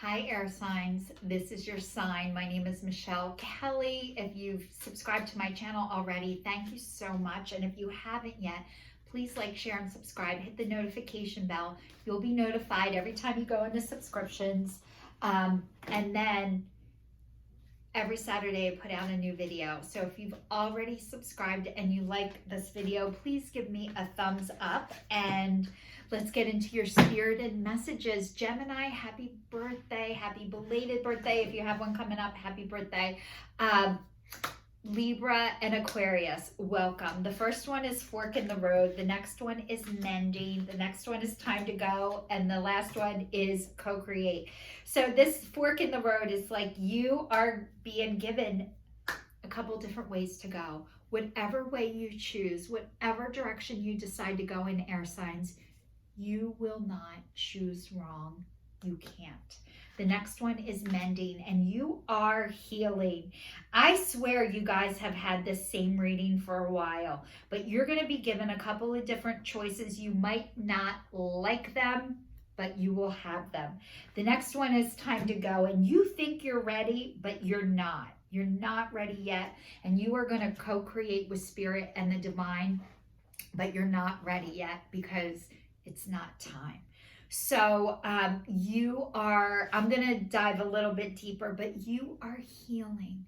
Hi, air signs. This is your sign. My name is Michelle Kelly. If you've subscribed to my channel already, thank you so much. And if you haven't yet, please like, share, and subscribe. Hit the notification bell. You'll be notified every time you go into subscriptions. And then every Saturday I put out a new video. So if you've already subscribed and you like this video, please give me a thumbs up and let's get into your spirited messages. Gemini, happy birthday, happy belated birthday. If you have one coming up, happy birthday. Libra and Aquarius, welcome. The first one is fork in the road. The next one is mending. The next one is time to go. And the last one is co-create. So this fork in the road is like you are being given a couple different ways to go. Whatever way you choose, whatever direction you decide to go in, air signs, you will not choose wrong. You can't. The next one is mending, and you are healing. I swear you guys have had this same reading for a while, but you're going to be given a couple of different choices. You might not like them, but you will have them. The next one is time to go, and you think you're ready, but you're not. You're not ready yet, and you are going to co-create with spirit and the divine, but you're not ready yet because it's not time. So I'm going to dive a little bit deeper, but you are healing.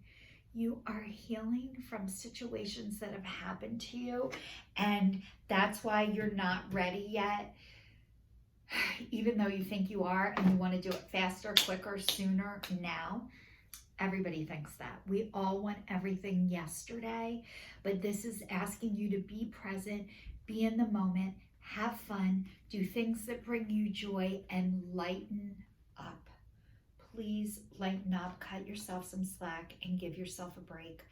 You are healing from situations that have happened to you, and that's why you're not ready yet. Even though you think you are and you want to do it faster, quicker, sooner, now. Everybody thinks that. We all want everything yesterday, but this is asking you to be present, be in the moment, have fun, do things that bring you joy, and lighten up. Please lighten up, cut yourself some slack, and give yourself a break.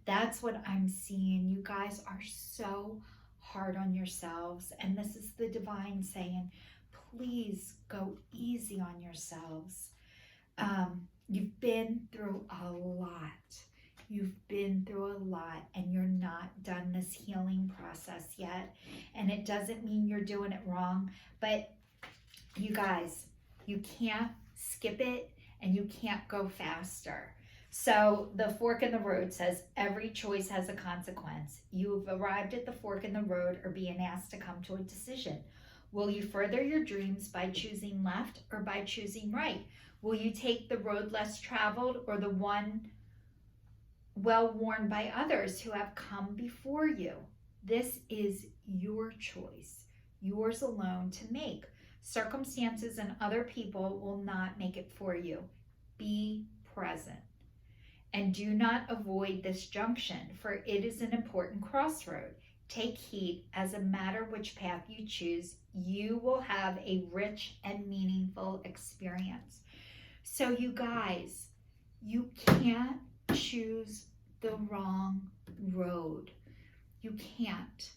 That's what I'm seeing. You guys are so hard on yourselves, and this is the divine saying, please go easy on yourselves. You've been through a lot. You've been through a lot, and you're not done this healing process yet. And it doesn't mean you're doing it wrong, but you guys, you can't skip it and you can't go faster. So the fork in the road says every choice has a consequence. You've arrived at the fork in the road or being asked to come to a decision. Will you further your dreams by choosing left or by choosing right? Will you take the road less traveled or the one well-worn by others who have come before you? This is your choice, yours alone to make. Circumstances and other people will not make it for you. Be present. And do not avoid this junction, for it is an important crossroad. Take heed, as a matter which path you choose, you will have a rich and meaningful experience. So you guys, you can't choose the wrong road. You can't.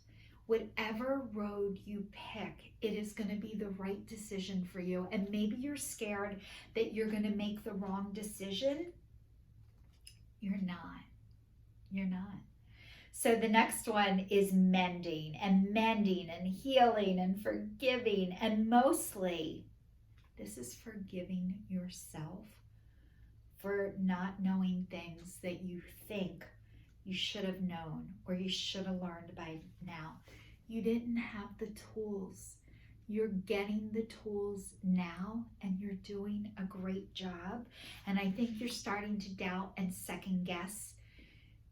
Whatever road you pick, it is going to be the right decision for you. And maybe you're scared that you're going to make the wrong decision. You're not. You're not. So the next one is mending and healing and forgiving. And mostly, this is forgiving yourself for not knowing things that you think you should have known or you should have learned by now. You didn't have the tools. You're getting the tools now and you're doing a great job. And I think you're starting to doubt and second guess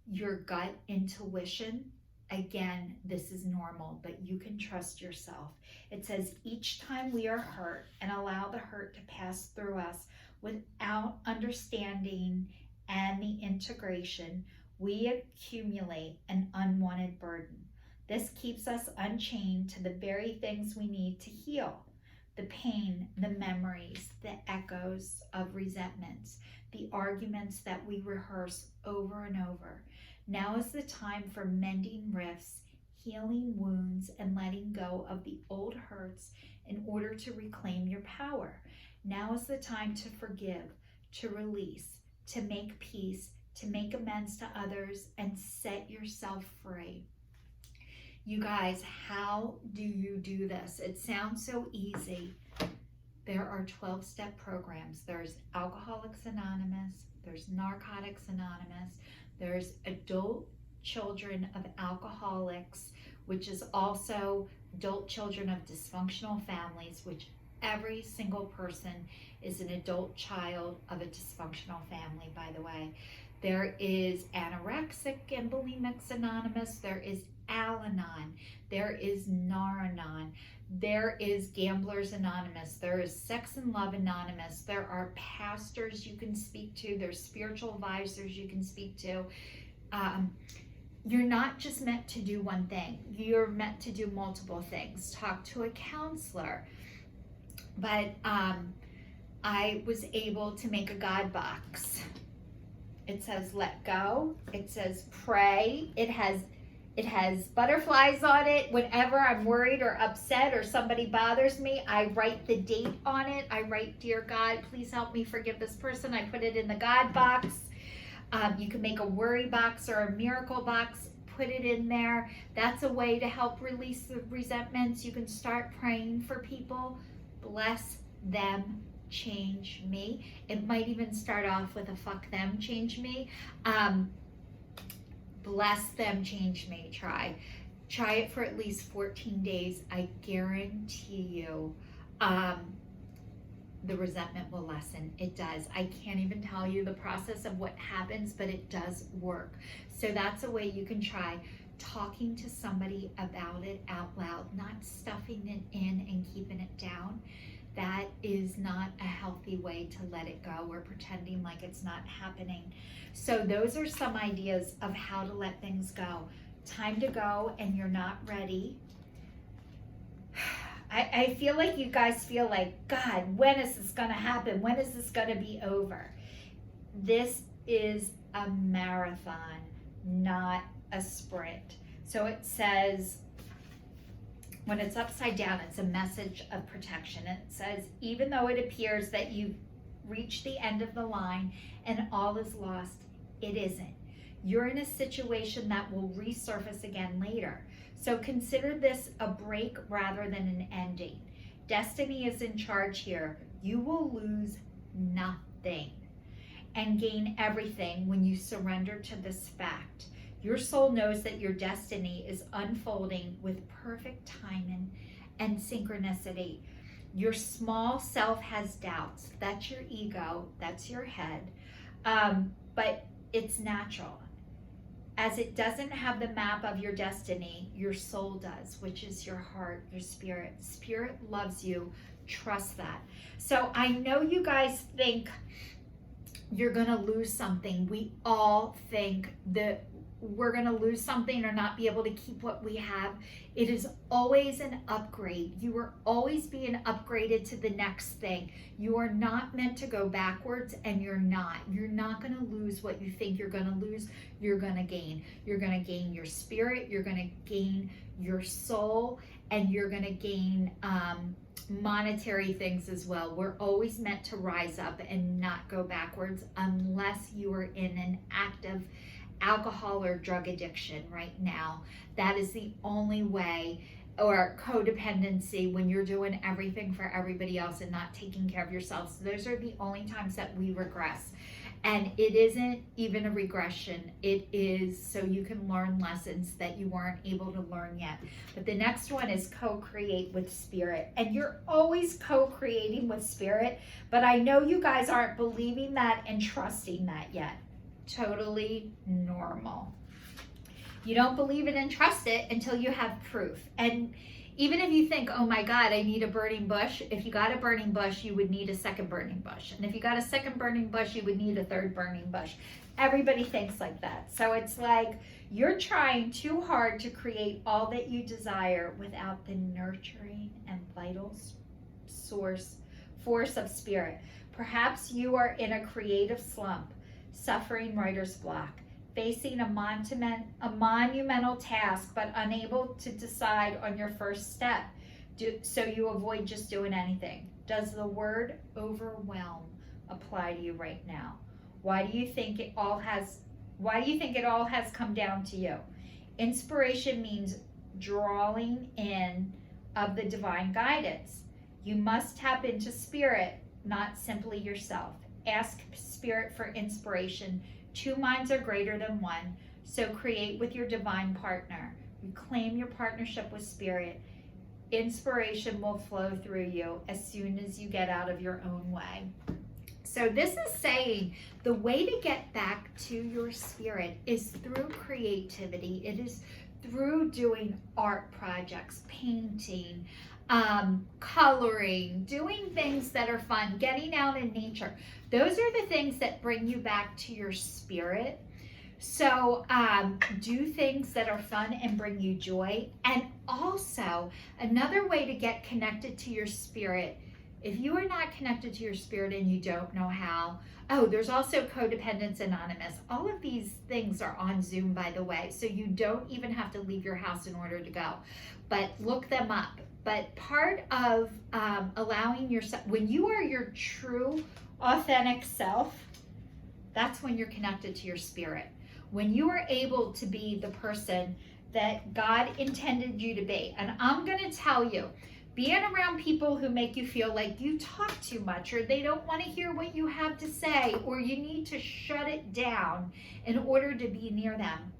your gut intuition. Again, this is normal, but you can trust yourself. It says each time we are hurt and allow the hurt to pass through us without understanding and the integration, we accumulate an unwanted burden. This keeps us unchained to the very things we need to heal. The pain, the memories, the echoes of resentments, the arguments that we rehearse over and over. Now is the time for mending rifts, healing wounds, and letting go of the old hurts in order to reclaim your power. Now is the time to forgive, to release, to make peace, to make amends to others, and set yourself free. You guys, how do you do this? It sounds so easy. There are 12-step programs. There's Alcoholics Anonymous, there's Narcotics Anonymous, there's Adult Children of Alcoholics, which is also adult children of dysfunctional families, which every single person is an adult child of a dysfunctional family, by the way. There is Anorexic and Bulimics Anonymous, there is Al-Anon, there is Nar-Anon, there is Gamblers Anonymous, there is Sex and Love Anonymous, there are pastors you can speak to, there's spiritual advisors you can speak to. You're not just meant to do one thing, you're meant to do multiple things. Talk to a counselor. But I was able to make a God box. It says let go, it says pray, it has butterflies on it. Whenever I'm worried or upset or somebody bothers me, I write the date on it. I write, dear God, please help me forgive this person. I put it in the God box. You can make a worry box or a miracle box, put it in there. That's a way to help release the resentments. You can start praying for people. Bless them, change me. It might even start off with a fuck them, change me. Bless them, change me. Try it for at least 14 days. I guarantee you the resentment will lessen. It does. I can't even tell you the process of what happens, but it does work. So that's a way you can try. Talking to somebody about it out loud, not stuffing it in and keeping it down. That is not a healthy way to let it go or pretending like it's not happening. So those are some ideas of how to let things go. Time to go and you're not ready. I feel like you guys feel like, God, when is this going to happen? When is this going to be over? This is a marathon, not a sprint. So it says, when it's upside down, it's a message of protection. It says, even though it appears that you've reached the end of the line and all is lost, it isn't. You're in a situation that will resurface again later. So consider this a break rather than an ending. Destiny is in charge here. You will lose nothing and gain everything when you surrender to this fact. Your soul knows that your destiny is unfolding with perfect timing and synchronicity. Your small self has doubts. That's your ego. That's your head. But it's natural. As it doesn't have the map of your destiny, your soul does, which is your heart, your spirit. Spirit loves you. Trust that. So I know you guys think you're going to lose something. We all think that we're going to lose something or not be able to keep what we have. It is always an upgrade. You are always being upgraded to the next thing. You are not meant to go backwards, and you're not. You're not going to lose what you think you're going to lose. You're going to gain. You're going to gain your spirit. You're going to gain your soul, and you're going to gain monetary things as well. We're always meant to rise up and not go backwards unless you are in an active alcohol or drug addiction right now. That is the only way, or codependency, when you're doing everything for everybody else and not taking care of yourself. So those are the only times that we regress. And it isn't even a regression. It is so you can learn lessons that you weren't able to learn yet. But the next one is co-create with spirit. And you're always co-creating with spirit, but I know you guys aren't believing that and trusting that yet. Totally normal. You don't believe it and trust it until you have proof. And even if you think, oh my God, I need a burning bush. If you got a burning bush, you would need a second burning bush. And if you got a second burning bush, you would need a third burning bush. Everybody thinks like that. So it's like you're trying too hard to create all that you desire without the nurturing and vital force of spirit. Perhaps you are in a creative slump, suffering writer's block, facing a monumental task, but unable to decide on your first step. So you avoid just doing anything. Does the word overwhelm apply to you right now? Why do you think it all has come down to you? Inspiration means drawing in of the divine guidance. You must tap into spirit, not simply yourself. Ask spirit for inspiration. Two minds are greater than one, so create with your divine partner. Reclaim your partnership with spirit. Inspiration will flow through you as soon as you get out of your own way. So this is saying the way to get back to your spirit is through creativity. It is through doing art projects, painting, coloring, doing things that are fun, getting out in nature. Those are the things that bring you back to your spirit. So do things that are fun and bring you joy. And also, another way to get connected to your spirit, if you are not connected to your spirit and you don't know how, there's also Codependence Anonymous. All of these things are on Zoom, by the way, so you don't even have to leave your house in order to go. But look them up. But part of allowing yourself, when you are your true, authentic self, that's when you're connected to your spirit. When you are able to be the person that God intended you to be. And I'm going to tell you, being around people who make you feel like you talk too much, or they don't want to hear what you have to say, or you need to shut it down in order to be near them,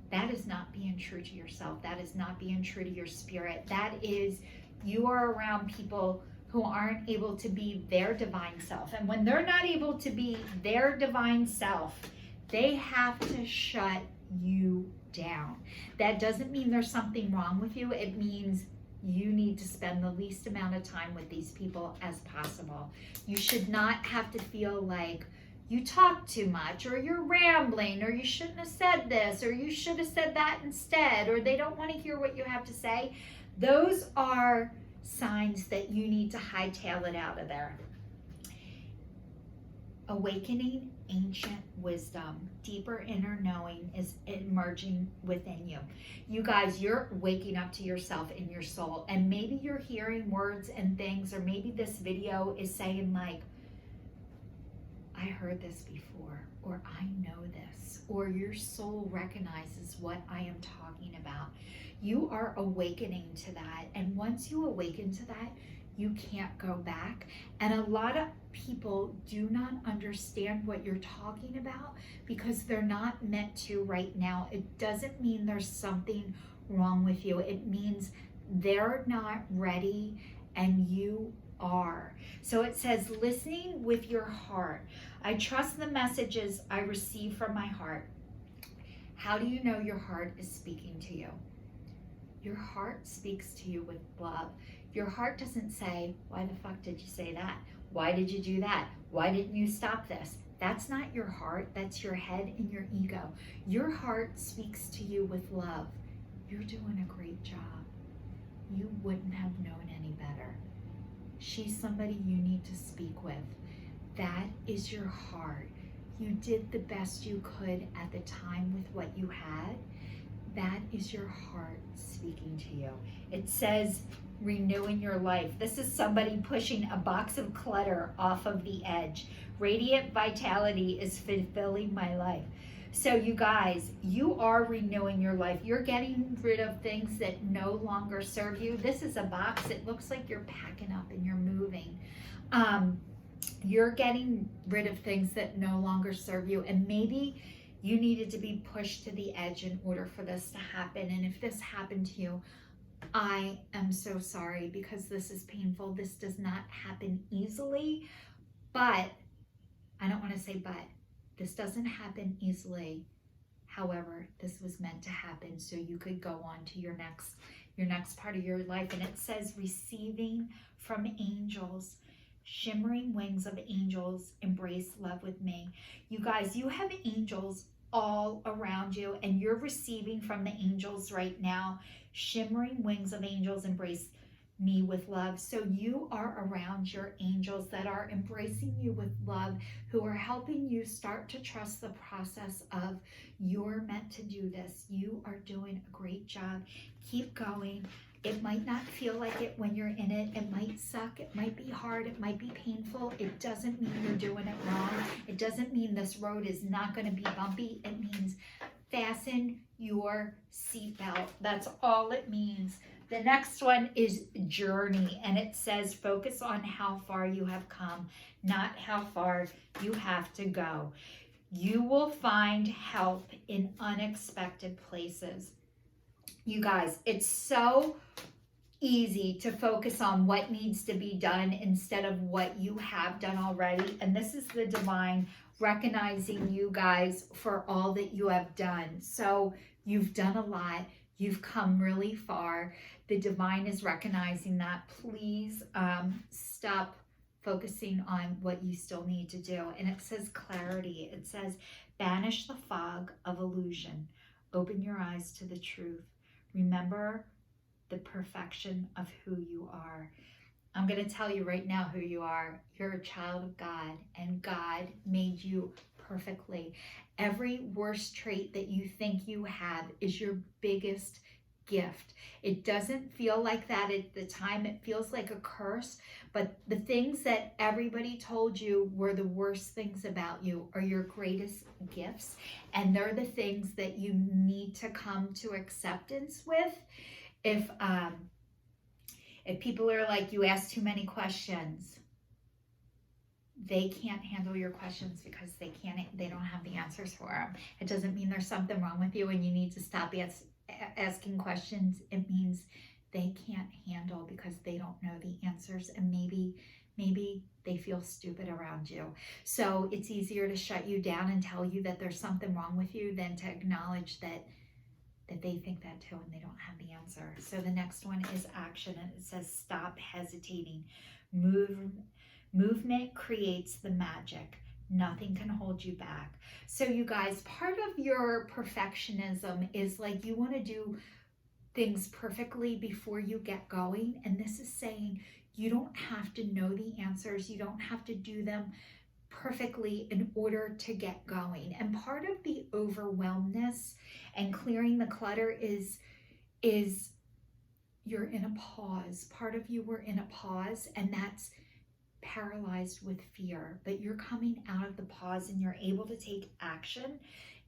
that is not being true to yourself. That is not being true to your spirit. That is, you are around people who aren't able to be their divine self. And when they're not able to be their divine self, they have to shut you down. That doesn't mean there's something wrong with you. It means you need to spend the least amount of time with these people as possible. You should not have to feel like you talk too much, or you're rambling, or you shouldn't have said this, or you should have said that instead, or they don't want to hear what you have to say. Those are signs that you need to hightail it out of there. Awakening ancient wisdom, deeper inner knowing is emerging within you. You guys, you're waking up to yourself in your soul, and maybe you're hearing words and things, or maybe this video is saying like, I heard this before, or I know this, or your soul recognizes what I am talking about. You are awakening to that, and once you awaken to that, you can't go back. And a lot of people do not understand what you're talking about because they're not meant to right now. It doesn't mean there's something wrong with you. It means they're not ready and you are. So it says, listening with your heart. I trust the messages I receive from my heart. How do you know your heart is speaking to you? Your heart speaks to you with love. Your heart doesn't say, why the fuck did you say that? Why did you do that? Why didn't you stop this? That's not your heart. That's your head and your ego. Your heart speaks to you with love. You're doing a great job. You wouldn't have known any better. She's somebody you need to speak with. That is your heart. You did the best you could at the time with what you had. That is your heart speaking to you. It says, renewing your life. This is somebody pushing a box of clutter off of the edge. Radiant vitality is fulfilling my life. So you guys, you are renewing your life. You're getting rid of things that no longer serve you. This is a box. It looks like you're packing up and you're moving. You're getting rid of things that no longer serve you. And maybe you needed to be pushed to the edge in order for this to happen. And if this happened to you, I am so sorry because this is painful. This does not happen easily, but I don't want to say but. This doesn't happen easily. However, this was meant to happen so you could go on to your next part of your life. And it says, receiving from angels, shimmering wings of angels, embrace love with me. You guys, you have angels all around you, and you're receiving from the angels right now. Shimmering wings of angels, embrace me with love. So you are around your angels that are embracing you with love, who are helping you start to trust the process of you're meant to do this. You are doing a great job. Keep going. It might not feel like it when you're in it. It might suck. It might be hard. It might be painful. It doesn't mean you're doing it wrong. It doesn't mean this road is not going to be bumpy. It means fasten your seatbelt. That's all it means. The next one is journey, and it says focus on how far you have come, not how far you have to go. You will find help in unexpected places. You guys, it's so easy to focus on what needs to be done instead of what you have done already. And this is the divine recognizing you guys for all that you have done. So you've done a lot. You've come really far. The divine is recognizing that. Please stop focusing on what you still need to do. And it says clarity. It says banish the fog of illusion. Open your eyes to the truth. Remember the perfection of who you are. I'm going to tell you right now who you are. You're a child of God, and God made you perfectly. Every worst trait that you think you have is your biggest gift. It doesn't feel like that at the time. It feels like a curse, but the things that everybody told you were the worst things about you are your greatest gifts, and they're the things that you need to come to acceptance with. If people are like, you ask too many questions, they can't handle your questions because they don't have the answers for them. It doesn't mean there's something wrong with you and you need to stop asking questions. It means they can't handle because they don't know the answers, and maybe they feel stupid around you. So it's easier to shut you down and tell you that there's something wrong with you than to acknowledge that they think that too and they don't have the answer. So the next one is action, and it says stop hesitating. Movement creates the magic. Nothing can hold you back. So you guys, part of your perfectionism is like you want to do things perfectly before you get going. And this is saying you don't have to know the answers. You don't have to do them perfectly in order to get going. And part of the overwhelmness and clearing the clutter is you're in a pause. Part of you were in a pause, and that's paralyzed with fear, but you're coming out of the pause and you're able to take action.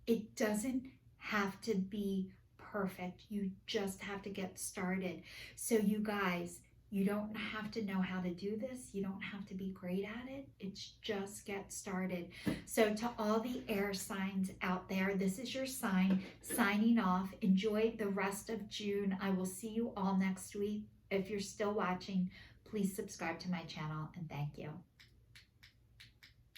It doesn't have to be perfect. You just have to get started. So you guys, you don't have to know how to do this. You don't have to be great at it. It's just get started. So to all the air signs out there, this is your sign signing off. Enjoy the rest of June. I will see you all next week. If you're still watching, please subscribe to my channel, and thank you.